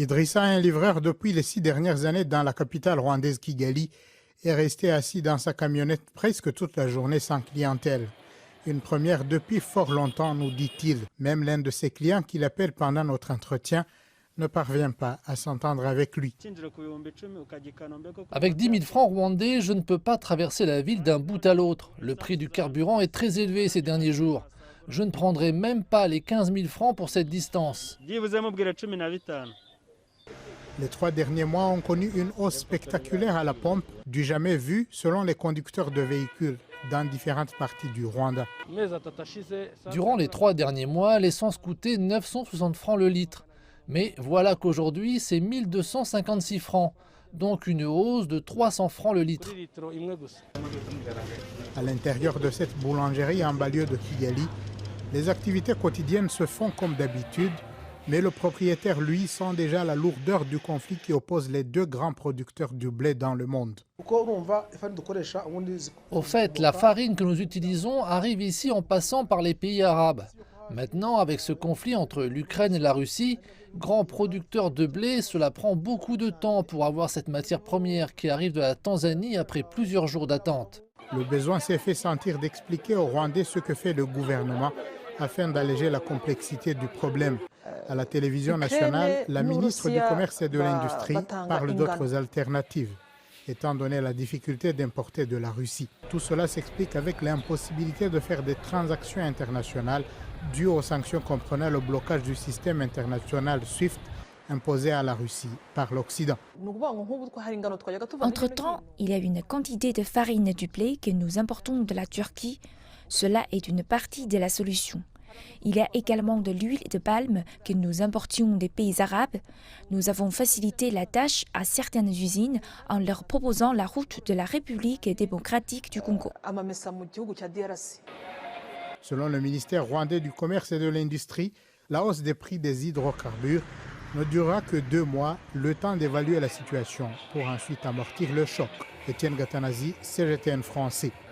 Idrissa, un livreur depuis les 6 dernières années dans la capitale rwandaise Kigali, est resté assis dans sa camionnette presque toute la journée sans clientèle. Une première depuis fort longtemps, nous dit-il. Même l'un de ses clients qui l'appelle pendant notre entretien ne parvient pas à s'entendre avec lui. Avec 10 000 francs rwandais, je ne peux pas traverser la ville d'un bout à l'autre. Le prix du carburant est très élevé ces derniers jours. Je ne prendrai même pas les 15 000 francs pour cette distance. Les 3 derniers mois ont connu une hausse spectaculaire à la pompe, du jamais vu selon les conducteurs de véhicules dans différentes parties du Rwanda. Durant les 3 derniers mois, l'essence coûtait 960 francs le litre. Mais voilà qu'aujourd'hui, c'est 1256 francs, donc une hausse de 300 francs le litre. À l'intérieur de cette boulangerie en banlieue de Kigali, les activités quotidiennes se font comme d'habitude, mais le propriétaire, lui, sent déjà la lourdeur du conflit qui oppose les 2 grands producteurs du blé dans le monde. Au fait, la farine que nous utilisons arrive ici en passant par les pays arabes. Maintenant, avec ce conflit entre l'Ukraine et la Russie, grands producteurs de blé, cela prend beaucoup de temps pour avoir cette matière première qui arrive de la Tanzanie après plusieurs jours d'attente. Le besoin s'est fait sentir d'expliquer aux Rwandais ce que fait le gouvernement afin d'alléger la complexité du problème. À la télévision nationale, la ministre du Commerce et de l'Industrie parle d'autres alternatives, étant donné la difficulté d'importer de la Russie. Tout cela s'explique avec l'impossibilité de faire des transactions internationales dues aux sanctions comprenant le blocage du système international SWIFT imposé à la Russie par l'Occident. Entre-temps, il y a une quantité de farine du blé que nous importons de la Turquie. Cela est une partie de la solution. Il y a également de l'huile de palme que nous importions des pays arabes. Nous avons facilité la tâche à certaines usines en leur proposant la route de la République démocratique du Congo. Selon le ministère rwandais du Commerce et de l'Industrie, la hausse des prix des hydrocarbures ne durera que 2 mois, le temps d'évaluer la situation pour ensuite amortir le choc. Étienne Gatanazi, CGTN français.